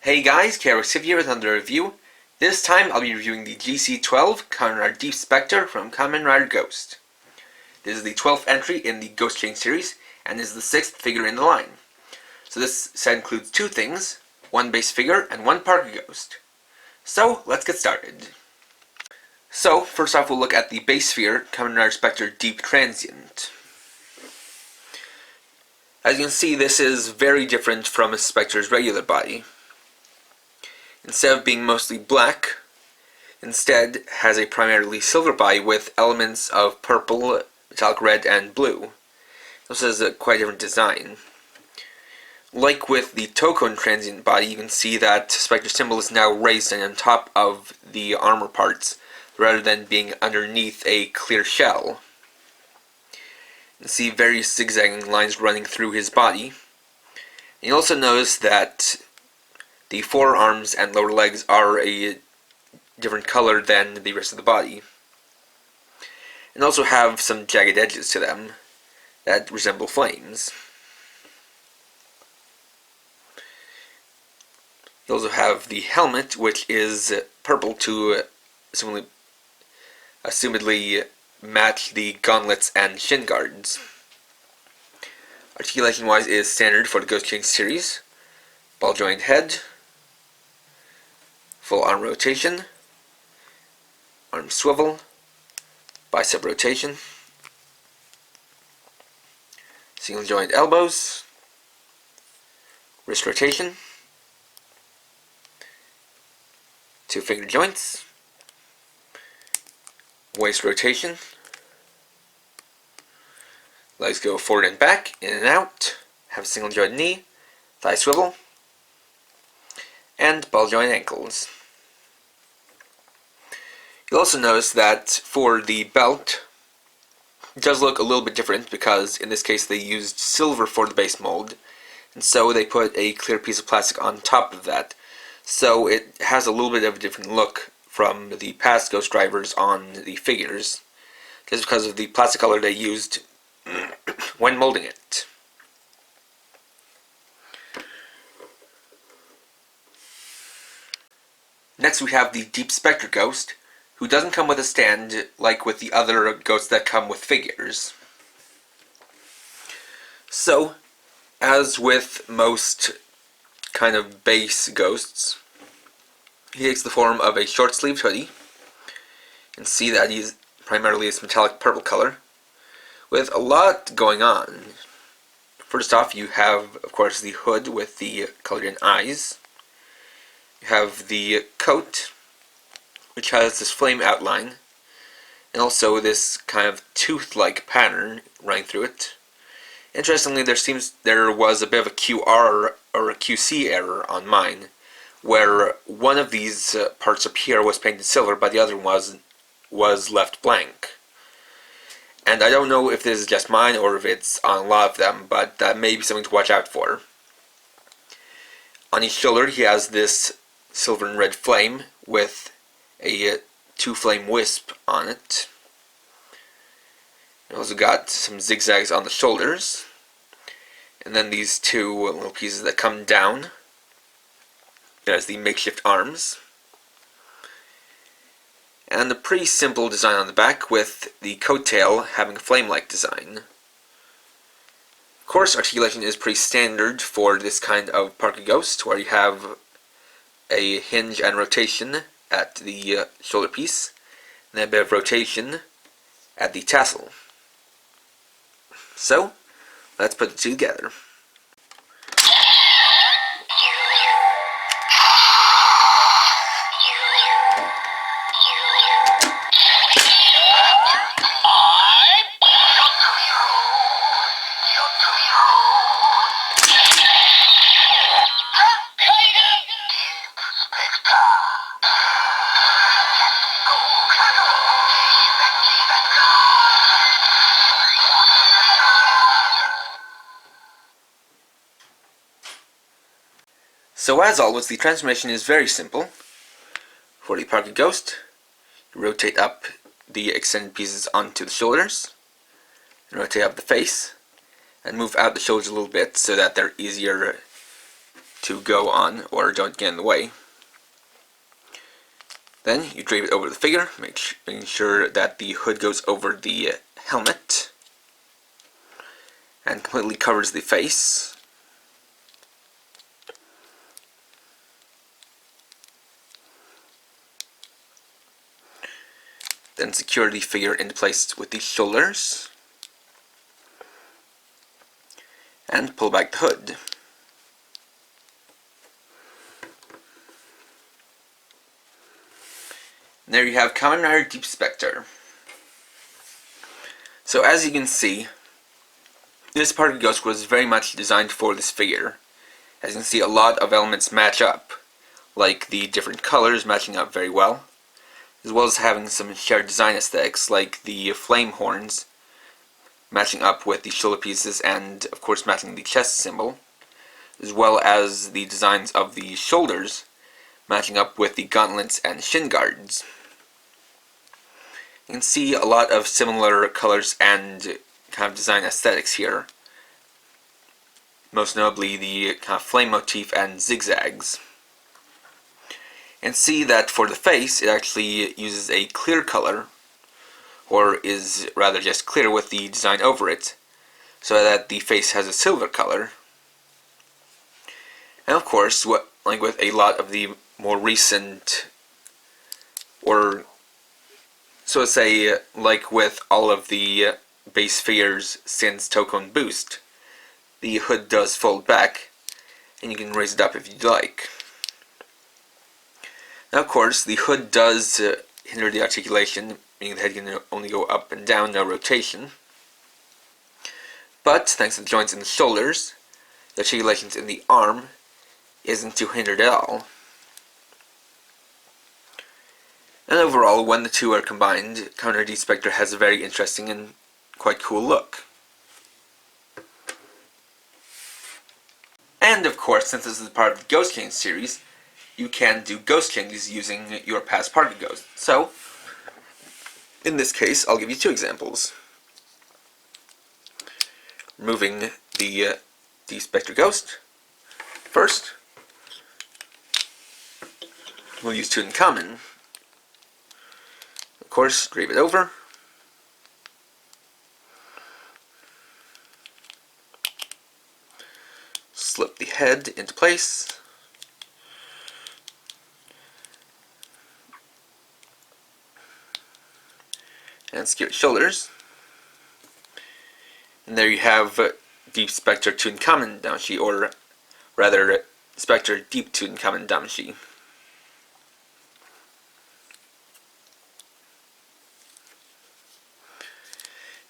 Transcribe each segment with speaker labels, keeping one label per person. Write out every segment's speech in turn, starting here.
Speaker 1: Hey guys, Kakugo here with another review. This time I'll be reviewing the GC12 Kamen Rider Deep Specter from Kamen Rider Ghost. This is the 12th entry in the Ghost Chain series, and is the 6th figure in the line. So this set includes two things, one base figure and one party ghost. So let's get started. So first off we'll look at the base figure, Kamen Rider Specter Deep Transient. As you can see, this is very different from a Specter's regular body. Instead of being mostly black, instead has a primarily silver body with elements of purple, metallic red, and blue. This is a quite different design. Like with the Tokon transient body, you can see that Specter's symbol is now raised and on top of the armor parts, rather than being underneath a clear shell. You can see various zigzagging lines running through his body. And you also notice that the forearms and lower legs are a different color than the rest of the body, and also have some jagged edges to them that resemble flames. You also have the helmet, which is purple to assumedly match the gauntlets and shin guards. Articulation wise is standard for the Ghost Chain series. Ball joint head, full arm rotation, arm swivel, bicep rotation, single joint elbows, wrist rotation, two finger joints, waist rotation, legs go forward and back, in and out, have a single joint knee, thigh swivel, and ball joint ankles. You'll also notice that for the belt, it does look a little bit different because in this case they used silver for the base mold, and so they put a clear piece of plastic on top of that. So it has a little bit of a different look from the past Ghost drivers on the figures, just because of the plastic color they used when molding it. Next we have the Deep Specter Ghost, who doesn't come with a stand like with the other ghosts that come with figures. So, as with most kind of base ghosts, he takes the form of a short-sleeved hoodie. You can see that he's primarily this metallic purple color, with a lot going on. First off, you have, of course, the hood with the colored-in eyes. You have the coat, which has this flame outline, and also this kind of tooth-like pattern running through it. Interestingly, there was a bit of a QR or a QC error on mine, where one of these parts up here was painted silver, but the other one was left blank. And I don't know if this is just mine or if it's on a lot of them, but that may be something to watch out for. On each shoulder he has this silver and red flame with a two-flame wisp on it. You also got some zigzags on the shoulders, and then these two little pieces that come down. There's the makeshift arms, and a pretty simple design on the back with the coattail having a flame-like design. Of course, articulation is pretty standard for this kind of party ghost, where you have a hinge and rotation at the shoulder piece, and then a bit of rotation at the tassel. So, let's put the two together. So as always, the transformation is very simple. For the party ghost, you rotate up the extended pieces onto the shoulders, and rotate up the face, and move out the shoulders a little bit so that they're easier to go on or don't get in the way. Then you drape it over the figure, making sure that the hood goes over the helmet and completely covers the face. Then secure the figure into place with the shoulders and pull back the hood. And there you have Kamen Rider Deep Specter. So as you can see, this part of the ghost was very much designed for this figure. As you can see, a lot of elements match up, like the different colors matching up very well, as well as having some shared design aesthetics, like the flame horns matching up with the shoulder pieces and, of course, matching the chest symbol, as well as the designs of the shoulders matching up with the gauntlets and shin guards. You can see a lot of similar colors and kind of design aesthetics here, most notably the kind of flame motif and zigzags. And see that for the face, it actually uses a clear color, or is rather just clear with the design over it, so that the face has a silver color. And of course, like with a lot of the more recent, or so to say, like with all of the base figures since Tokon Boost, the hood does fold back, and you can raise it up if you'd like. Now, of course, the hood does hinder the articulation, meaning the head can only go up and down, no rotation. But, thanks to the joints in the shoulders, the articulations in the arm isn't too hindered at all. And overall, when the two are combined, Kamen Rider Deep Specter has a very interesting and quite cool look. And of course, since this is part of the Ghost King series, you can do ghost changes using your past party ghost. So, in this case, I'll give you two examples. Removing the Deep Specter ghost. First, we'll use Kamen. Of course, drape it over. Slip the head into place. And secure the shoulders. And there you have Deep Specter Kamen Damashi, or rather, Specter Deep Kamen Damashi.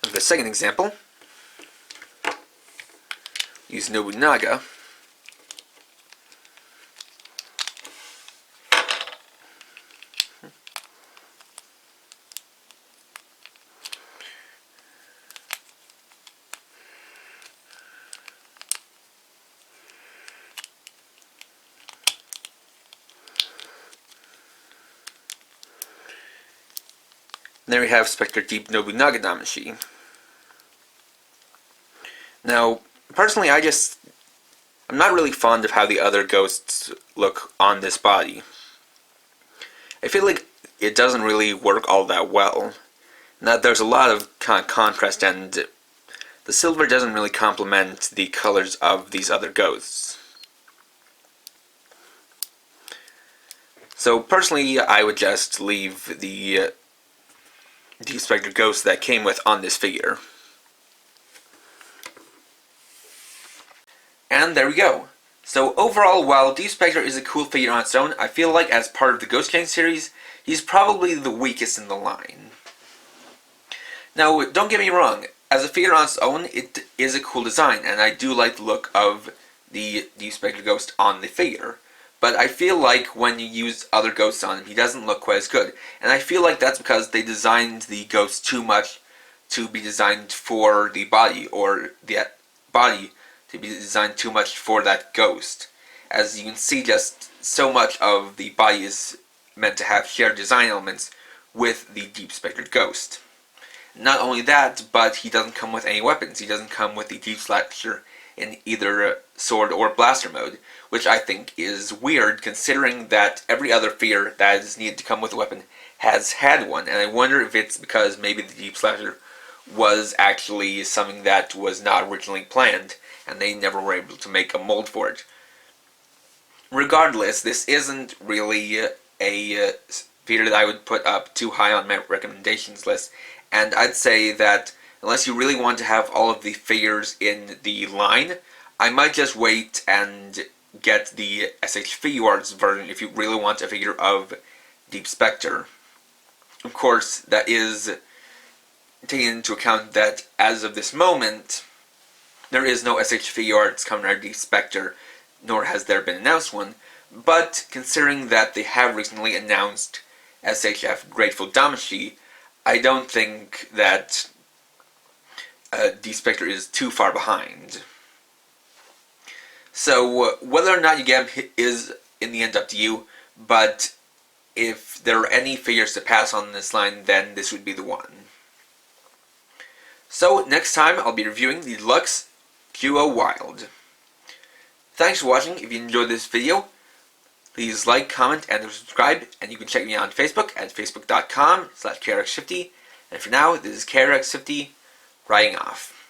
Speaker 1: And for the second example, use Nobunaga. And there we have Specter Deep Nobunaga Damashi. Now, personally, I'm not really fond of how the other ghosts look on this body. I feel like it doesn't really work all that well. Now, there's a lot of kind of contrast, and the silver doesn't really complement the colors of these other ghosts. So, personally, I would just leave the Deep Specter ghost that came with on this figure. And there we go. So overall, while Deep Specter is a cool figure on its own, I feel like as part of the Ghost King series, he's probably the weakest in the line. Now, don't get me wrong, as a figure on its own, it is a cool design, and I do like the look of the Deep Specter ghost on the figure. But I feel like when you use other ghosts on him, he doesn't look quite as good. And I feel like that's because they designed the ghost too much to be designed for the body, or the body to be designed too much for that ghost. As you can see, just so much of the body is meant to have shared design elements with the Deep Specter ghost. Not only that, but he doesn't come with any weapons. He doesn't come with the Deep Slasher in either sword or blaster mode, which I think is weird considering that every other figure that is needed to come with a weapon has had one, and I wonder if it's because maybe the Deep Slasher was actually something that was not originally planned, and they never were able to make a mold for it. Regardless, this isn't really a figure that I would put up too high on my recommendations list, and I'd say that unless you really want to have all of the figures in the line, I might just wait and get the SH Figuarts version if you really want a figure of Deep Specter. Of course, that is taking into account that as of this moment, there is no SH Figuarts Kamen Rider Deep Specter, nor has there been announced one, but considering that they have recently announced SHF Grateful Damacy, I don't think that Deep Specter is too far behind. So whether or not you get him is in the end up to you, but if there are any figures to pass on this line, then this would be the one. So next time I'll be reviewing the Deluxe Duo Wild. Thanks for watching. If you enjoyed this video, please like, comment, and subscribe, and you can check me out on Facebook at facebook.com/KRX50. And for now, this is KRX50, writing off.